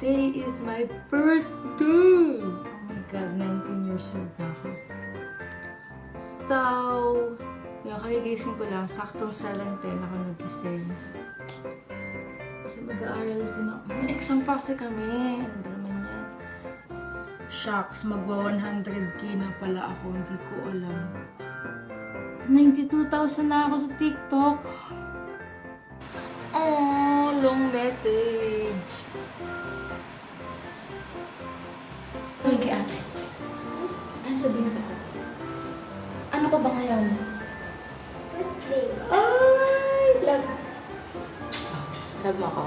today is my birthday! Oh my god, 19 years old na ako. So, yung kagigising ko lang, saktong 7:10 ako nagising. Kasi mag-aaral din ako. May exam pa kasi kami. Ano naman yan? Shucks, magwa 100k na pala ako. Hindi ko alam. 92,000 na ako sa TikTok. Oh, long message. Uy, kay ate. Ano sabihin sa ko? Ano ka ba ngayon? Birthday. Ay, love. Love mo ako.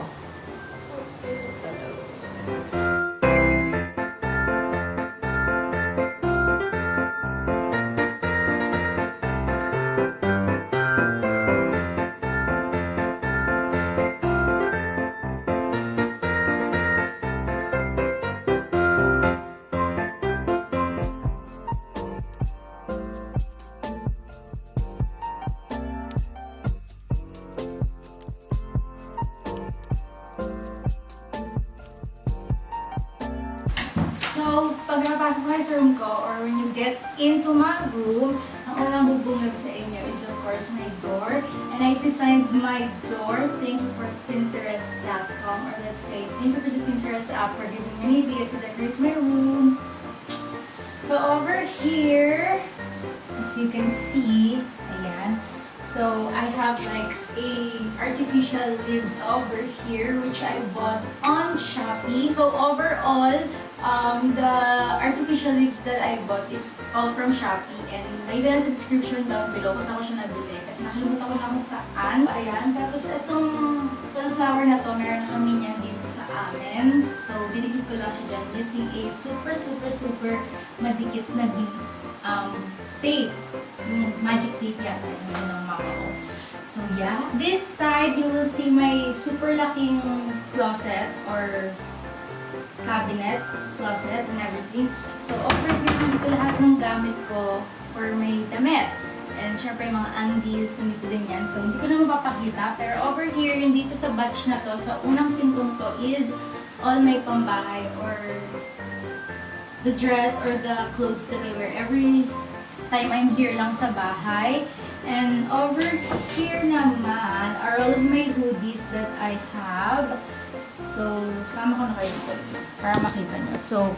So, pag napasok kayo sa room ko, or when you get into my room, ang unang bubungad sa inyo is of course my door. And I designed my door. Thank you for Pinterest.com, or let's say, thank you for the Pinterest app for giving me an idea to decorate my room. So over here, as you can see, ayan. So I have like artificial leaves over here, which I bought on Shopee. So overall, the artificial leaves that I bought is all from Shopee, and may doon sa description down below kung saan ko siya nabili kasi nakalimutan ko na kung saan. Ayan, tapos itong sunflower na to, meron na kami niyan dito sa amin. So dinikit ko lang siya dyan using a super madikit na tape. Yung magic tape yata yung ng mama ko. So yeah, this side you will see my super laking closet or cabinet, closet, and everything. So, over here, dito lahat ng gamit ko for my damit. And syempre, mga undies, nandito din yan. So, hindi ko na mapapakita. Pero over here, yung dito sa batch na to, sa unang pintong to is all my pambahay or the dress or the clothes that I wear every time I'm here lang sa bahay. And over here naman are all of my hoodies that I have. So, sama ko na kayo dito para makita nyo. So,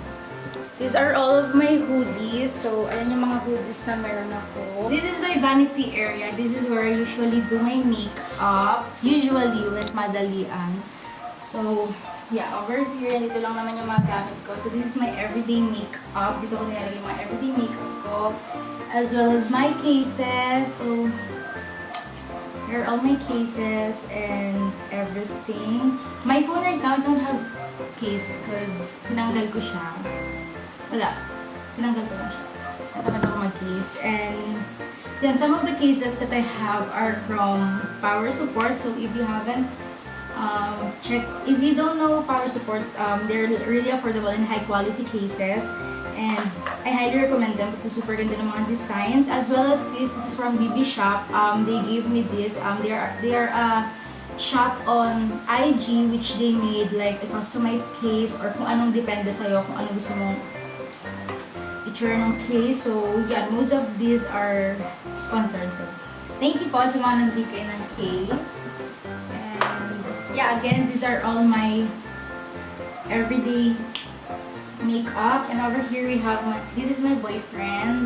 these are all of my hoodies. So, ayan yung mga hoodies na meron ako. This is my vanity area. This is where I usually do my makeup. Usually, when madalian. So, yeah, over here, dito lang naman yung mga gamit ko. So, this is my everyday makeup. Dito ko nilalagay yung mga everyday makeup ko. As well as my cases. So, here are all my cases and everything. My phone right now, I don't have case because tinanggal ko siya. Wala. Tinanggal ko lang siya. Natamad ako mag-case. And yan, some of the cases that I have are from Power Support. So if you haven't checked, if you don't know Power Support, they're really affordable and high quality cases. And I highly recommend them kasi super ganda ng mga designs. As well as this is from BB Shop. They gave me this. They are a shop on IG which they made like a customized case or kung anong depende sa'yo, kung anong gusto mong itsura ng case. So yeah, most of these are sponsored. So thank you po sa mga nagbigay ng case. And yeah, again, these are all my everyday makeup. And over here we have this is my boyfriend,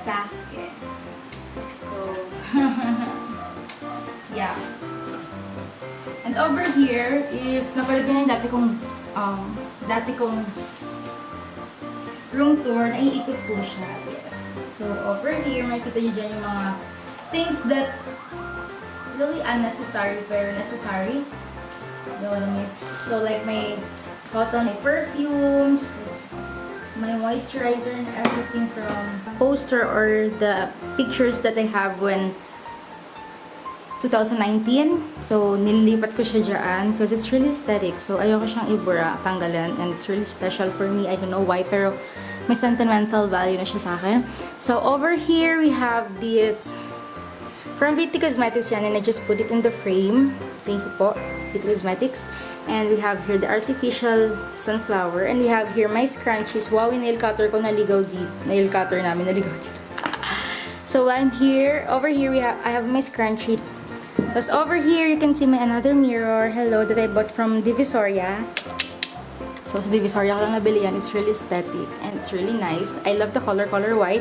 Sasuke. So, yeah. And over here, if napanood nyo yung dati kong room tour, naiikot po siya. Yes. So, over here, makikita nyo dyan yung mga things that really unnecessary pero necessary. You know what I mean? So, like my cotton, my perfumes, my moisturizer, and everything from poster or the pictures that I have when 2019. So, nililipat ko siya dyan because it's really aesthetic. So, ayoko siyang ibura, tanggalan, and it's really special for me. I don't know why, pero may sentimental value na siya sa akin. So, over here, we have this from VT Cosmetics yan, and I just put it in the frame. Thank you po. Fit Cosmetics. And we have here the artificial sunflower. And we have here my scrunchies. Wow, yung nail cutter ko naligaw dito. Nail cutter namin naligaw dito. So I'm here. Over here, I have my scrunchie. Tapos over here, you can see my another mirror. Hello, that I bought from Divisoria. So, sa Divisoria ko lang nabili yan. It's really aesthetic and it's really nice. I love the color white.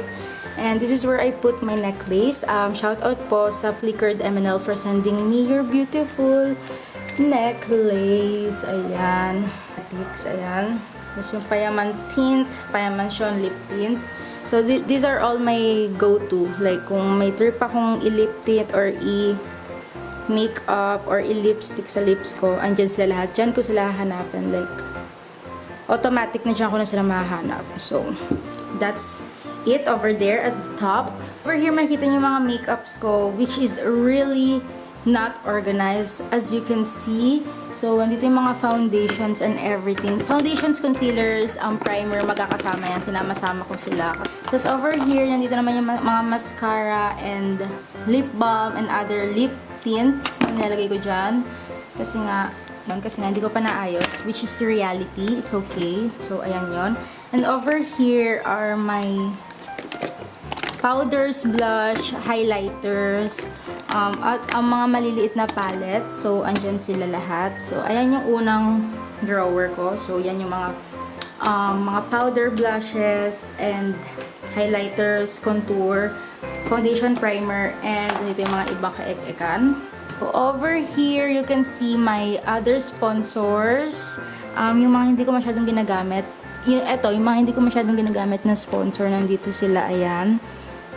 And this is where I put my necklace. Shout out po sa Flickered MNL for sending me your beautiful necklace. Ayan. Ayan. Tapos yung Payaman tint. Payaman Sean lip tint. So, these are all my go-to. Like, kung may trip akong i-lip tint or makeup or i-lipstick sa lips ko, andyan sila lahat. Diyan ko sila hahanapan. Like, automatic na dyan ko na sila mahahanap. So, that's it over there at the top. Over here, makikita niyo yung mga makeups ko, which is really not organized, as you can see. So, andito yung mga foundations and everything. Foundations, concealers, primer, magkakasama yan. Sinama-sama ko sila. Tapos over here, nandito naman yung mga mascara and lip balm and other lip tints na nilalagay ko dyan. Kasi nga hindi ko pa naayos, which is reality. It's okay. So, ayan yon. And over here are my powders, blush, highlighters, at ang mga maliliit na palettes. So, andyan sila lahat. So, ayan yung unang drawer ko. So, yan yung mga powder, blushes, and highlighters, contour, foundation, primer, and dito yung mga ibang kaek-ekan. So, over here, you can see my other sponsors. Yung mga hindi ko masyadong ginagamit. Yung mga hindi ko masyadong ginagamit na sponsor, nandito sila, ayan.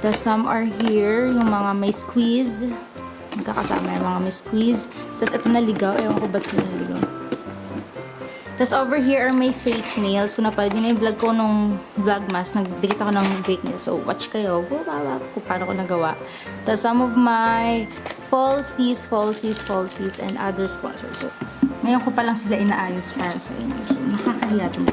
Tapos, some are here, yung mga may squeeze. Magkakasama yung mga may squeeze. Tapos, ito naligaw. Ewan ko ba't sila naligaw. Tapos, over here are my fake nails. Kung napalad yun yung vlog ko nung VLOGMAS, nagdikit ako ng fake nails. So, watch kayo kung paano ko nagawa. Tapos, some of my falsies, and other sponsors. So, ngayon ko pa lang sila inaayos para sa inyo. So, nakakahiya din.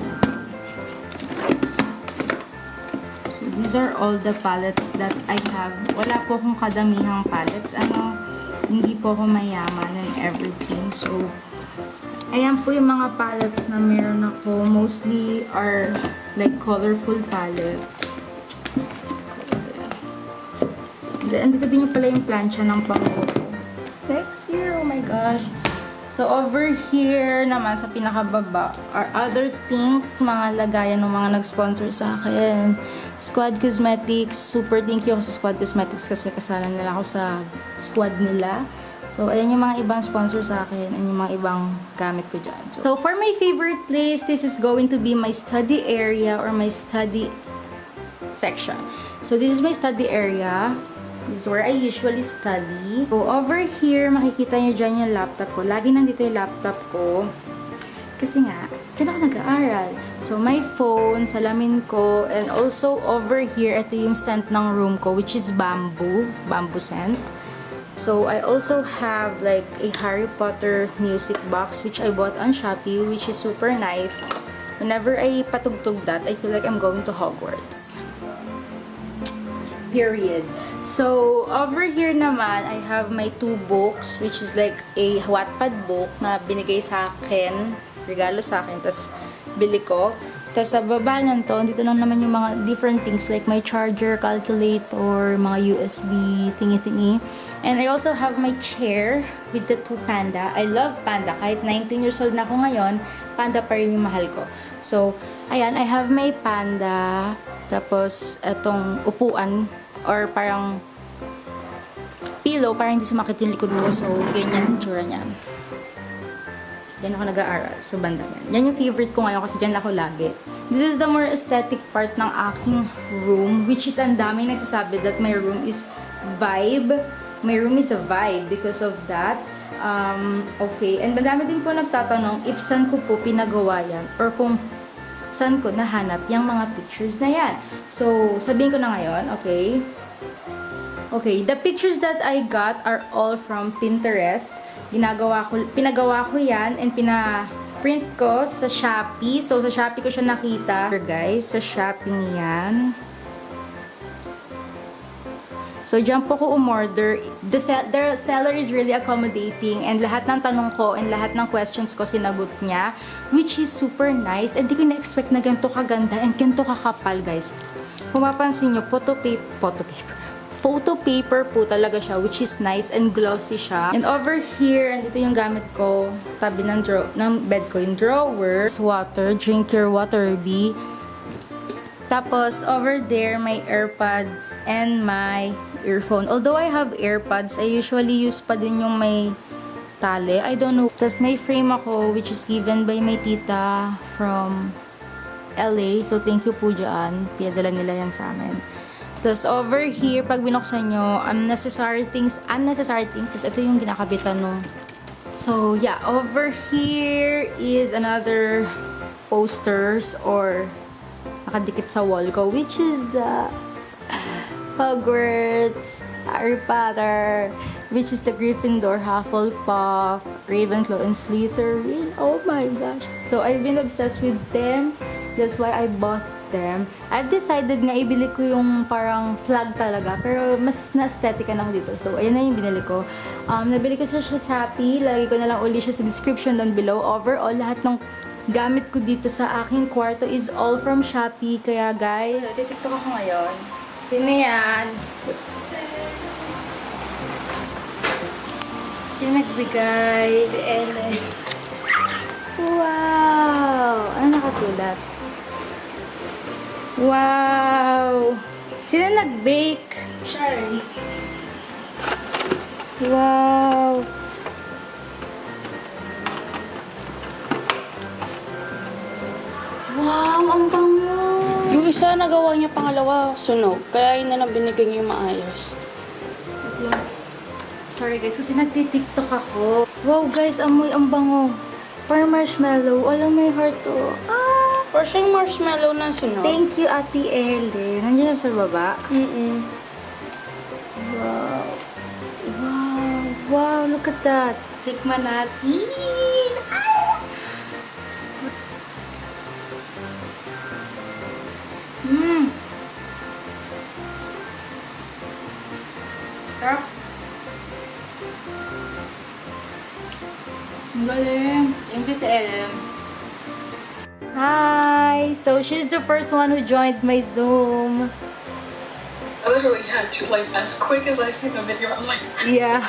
So, these are all the palettes that I have. Wala po akong kadamihang palettes. Hindi po ako mayaman and everything. So, ayan po yung mga palettes na meron ako. Mostly are like colorful palettes. Andito din yung pala yung plancha ng pango. Next year, oh my gosh. So, over here naman sa pinakababa are other things, mga lagayan ng mga nag-sponsor sa akin. Squad Cosmetics, super thank you ako sa Squad Cosmetics kasi kasalan nila ako sa squad nila. So, ayan yung mga ibang sponsor sa akin and yung mga ibang gamit ko dyan. So, for my favorite place, this is going to be my study area or my study section. So, this is my study area. This is where I usually study. So, over here, makikita nyo dyan yung laptop ko. Lagi nandito yung laptop ko. Kasi nga, dyan ako nag-aaral. So, my phone, salamin ko, and also over here, ito yung scent ng room ko, which is bamboo scent. So, I also have like a Harry Potter music box, which I bought on Shopee, which is super nice. Whenever I patugtog that, I feel like I'm going to Hogwarts. Period. So, over here naman, I have my 2 books, which is like a Wattpad book na binigay sa akin, regalo sa akin, tas bili ko. Tas sa baba nanto, dito lang naman yung mga different things like my charger, calculator, mga USB, thingy-thingy. And I also have my chair with the 2 panda. I love panda. Kahit 19 years old na ako ngayon, panda pa rin yung mahal ko. So, ayan, I have my panda. Tapos, etong upuan or parang pillow para hindi sumakit yung likod ko. So, ganyan yung tsura niyan. Yan ako nag-aaral sa banda yan. Yan yung favorite ko ngayon kasi dyan ako lagi. This is the more aesthetic part ng aking room, which is ang daming nagsasabi that my room is vibe. My room is a vibe because of that. Okay. And madami din po nagtatanong if saan ko po pinagawa yan or kung saan ko nahanap yung mga pictures na yan. So, sabihin ko na ngayon, okay? Okay, the pictures that I got are all from Pinterest. Pinagawa ko yan and pina-print ko sa Shopee. So, sa Shopee ko siya nakita. Guys, sa Shopee yan. So, dyan po ko umorder. The seller is really accommodating and lahat ng tanong ko and lahat ng questions ko sinagot niya, which is super nice. And di ko na-expect na ganito kaganda and ganito kakapal, guys. Kung mapansin nyo, photo paper po talaga siya, which is nice and glossy siya. And over here, andito yung gamit ko, tabi ng bed ko, yung drawer. Water, drink your water, B. Tapos, over there, my AirPods and my earphone. Although I have AirPods, I usually use pa din yung may tali. I don't know. Tapos, may frame ako, which is given by my tita from LA. So, thank you po dyan. Pinadala nila yan sa amin. Tapos, over here, pag binuksan nyo, unnecessary things. Tapos, ito yung kinakabitan nung. So, yeah. Over here is another posters or nakadikit sa wall ko, which is the Hogwarts, Harry Potter, which is the Gryffindor, Hufflepuff, Ravenclaw, and Slytherin. Oh my gosh. So, I've been obsessed with them. That's why I bought them. I've decided nga ibili ko yung parang flag talaga, pero mas na-aesthetican ako dito. So, ayan na yung binili ko. Nabili ko siya sa Shopee. Lagay ko na lang uli siya sa description down below. Overall, lahat ng gamit ko dito sa aking kwarto is all from Shopee. Kaya guys, titiktok ako ngayon. Yun na yan. Sino nagbigay? Ellen. Wow! Ano nakasulat? Wow! Sino nag-bake? Sorry. Wow! Wow! Ang bango! Yung isa nagawa niya pangalawa, sunog. Kaya yun na lang binigay niya maayos. Wait lang. Sorry guys, kasi nagtitiktok ako. Wow guys, amoy ang bango. Parang marshmallow. Alam, may heart to. Ah! Or siyang marshmallow na sunog. Thank you, Ate Ellen. Nandiyan na sa baba. Wow. Wow. Wow, look at that. Tikman natin. Ah! Sarap. Ang galing. Thank you, Ate Ellen. Hi! So, she's the first one who joined my Zoom. I literally had to, like, as quick as I see the video, I'm like, Yeah.